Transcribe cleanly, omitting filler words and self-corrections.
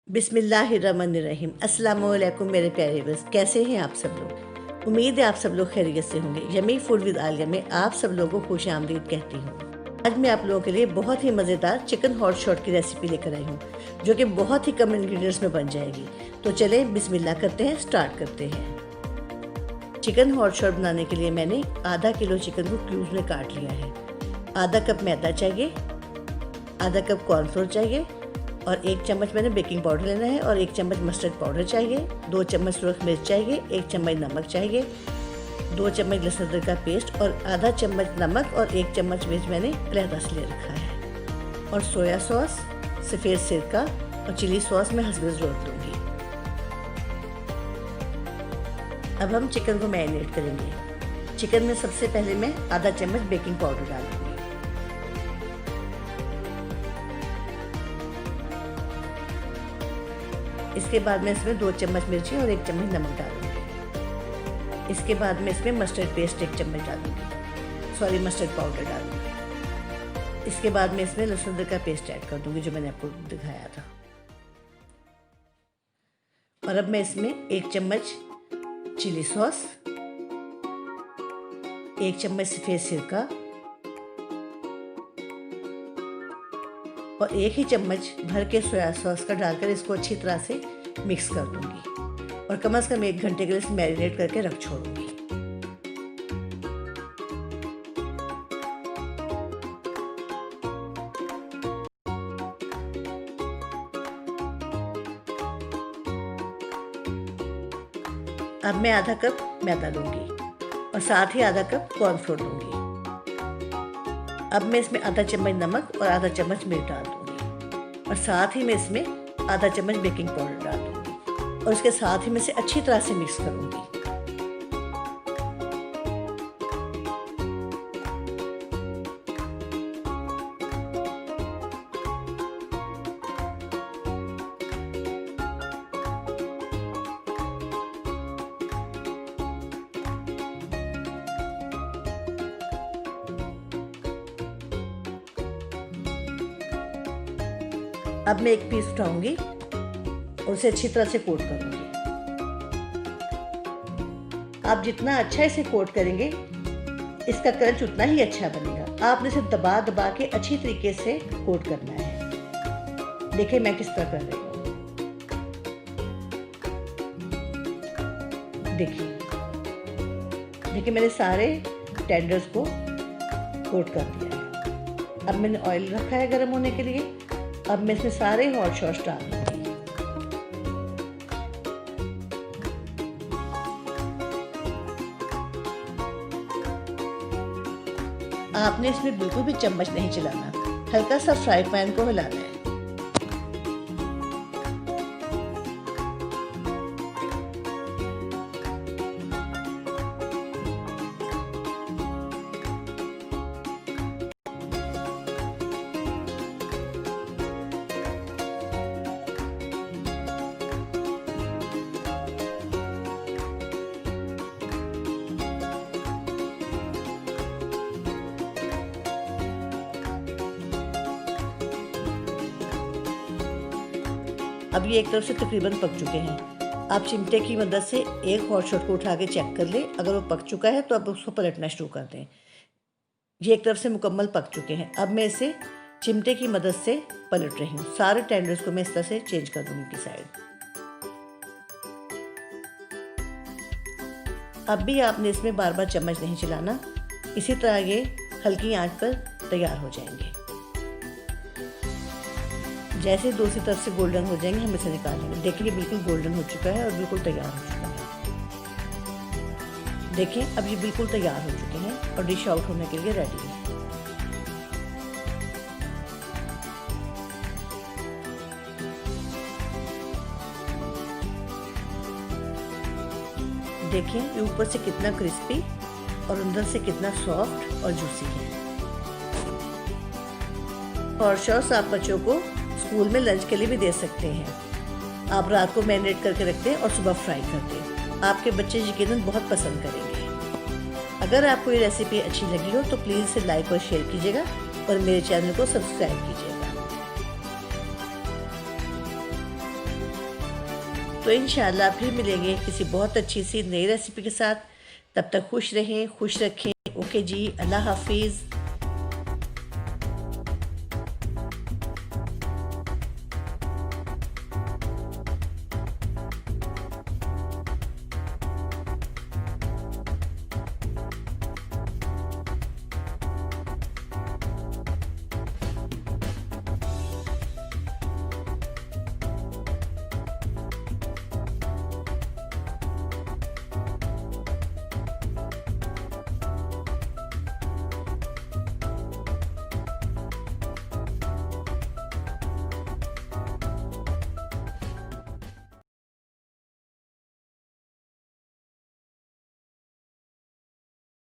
बिस्मिल्लाहिर्रहमानिर्रहीम। अस्सलाम वालेकुम मेरे प्यारे दोस्त, कैसे हैं आप सब लोग। उम्मीद है आप सब लोग खैरियत से होंगे। यमी फूड विद आलिया में आप सब लोगों को खुश आमदीद कहती हूँ। आज मैं आप लोगों के लिए बहुत ही मज़ेदार चिकन हॉट शॉट की रेसिपी लेकर आई हूँ, जो कि बहुत ही कम इंग्रेडिएंट्स में बन जाएगी। तो चलें बिस्मिल्लाह करते हैं, स्टार्ट करते हैं। चिकन हॉट शॉट बनाने के लिए मैंने आधा किलो चिकन को क्यूब्स में काट लिया है। आधा कप मैदा चाहिए, आधा कप कॉर्नफ्लोर चाहिए और 1 चम्मच मैंने बेकिंग पाउडर लेना है और 1 चम्मच मस्टर्ड पाउडर चाहिए, 2 चम्मच सुरख मिर्च चाहिए, 1 चम्मच नमक चाहिए, 2 चम्मच लहसुन अदरक का पेस्ट और आधा चम्मच नमक और 1 चम्मच मिर्च मैंने अलहदा से ले रखा है। और सोया सॉस, सफ़ेद सिरका और चिली सॉस मैं हस्बे ज़रूरत दूँगी। अब हम चिकन को मैरिनेट करेंगे। चिकन में सबसे पहले मैं आधा चम्मच बेकिंग पाउडर डालूँगी। इसके बाद मैं इसमें 2 चम्मच मिर्ची और 1 चम्मच नमक डालूंगी। इसके बाद मैं इसमें मस्टर्ड पेस्ट 1 चम्मच डालूंगी, मस्टर्ड पाउडर डालूंगी। इसके बाद मैं इसमें लहसुन अदरक का पेस्ट ऐड कर दूंगी, जो मैंने आपको दिखाया था। और अब मैं इसमें 1 चम्मच चिली सॉस, 1 चम्मच सफ़ेद सिरका और 1 ही चम्मच भर के सोया सॉस का डालकर इसको अच्छी तरह से मिक्स कर दूंगी और कम से कम 1 घंटे के लिए इसे मैरिनेट करके रख छोड़ूंगी। अब मैं आधा कप मैदा लूंगी और साथ ही आधा कप कॉर्नफ्लोर लूंगी। अब मैं इसमें आधा चम्मच नमक और आधा चम्मच मिर्च डाल दूंगी और साथ ही मैं इसमें आधा चम्मच बेकिंग पाउडर डाल दूंगी और इसके साथ ही मैं इसे अच्छी तरह से मिक्स करूंगी। अब मैं 1 पीस उठाऊंगी और उसे अच्छी तरह से कोट करूंगी। आप जितना अच्छा इसे कोट करेंगे, इसका क्रंच उतना ही अच्छा बनेगा। आपने इसे दबा दबा के अच्छी तरीके से कोट करना है। देखिए मैं किस तरह कर रही हूँ। देखिए मैंने सारे टेंडर्स को कोट कर दिया है। अब मैंने ऑयल रखा है गर्म होने के लिए। अब मैं इसमें सारे हॉट शॉट्स डाल दूंगी। आपने इसमें बिल्कुल भी चम्मच नहीं चलाना, हल्का सा फ्राई पैन को हिलाना है। अब ये एक तरफ से तकरीबन पक चुके हैं। आप चिमटे की मदद से एक हॉट शॉट को उठा के चेक कर लें। अगर वो पक चुका है तो आप उसको पलटना शुरू कर दें। ये एक तरफ से मुकम्मल पक चुके हैं। अब मैं इसे चिमटे की मदद से पलट रही हूँ। सारे टेंडर्स को मैं इस तरह से चेंज कर दूँगी की साइड। अब भी आपने इसमें बार बार चम्मच नहीं चलाना। इसी तरह ये हल्की आंच पर तैयार हो जाएंगे। जैसे दूसरी तरफ से गोल्डन हो जाएंगे, हम इसे निकाल लेंगे। देखिए बिल्कुल गोल्डन हो चुका है और बिल्कुल तैयार हो चुका है। देखिए अब ये बिल्कुल तैयार हो चुके हैं और डिश आउट होने के लिए रेडी है। देखिए ये ऊपर से कितना क्रिस्पी और अंदर से कितना सॉफ्ट और जूसी है। और शॉट्स आप बच्चों को स्कूल में लंच के लिए भी दे सकते हैं। आप रात को मैरिनेट करके रखते हैं और सुबह फ्राई करते हैं। आपके बच्चे यकीनन बहुत पसंद करेंगे। अगर आपको ये रेसिपी अच्छी लगी हो तो प्लीज़ इसे लाइक और शेयर कीजिएगा और मेरे चैनल को सब्सक्राइब कीजिएगा। तो इंशाल्लाह फिर मिलेंगे किसी बहुत अच्छी सी नई रेसिपी के साथ। तब तक खुश रहें, खुश रखें। ओके जी, अल्लाह हाफिज़।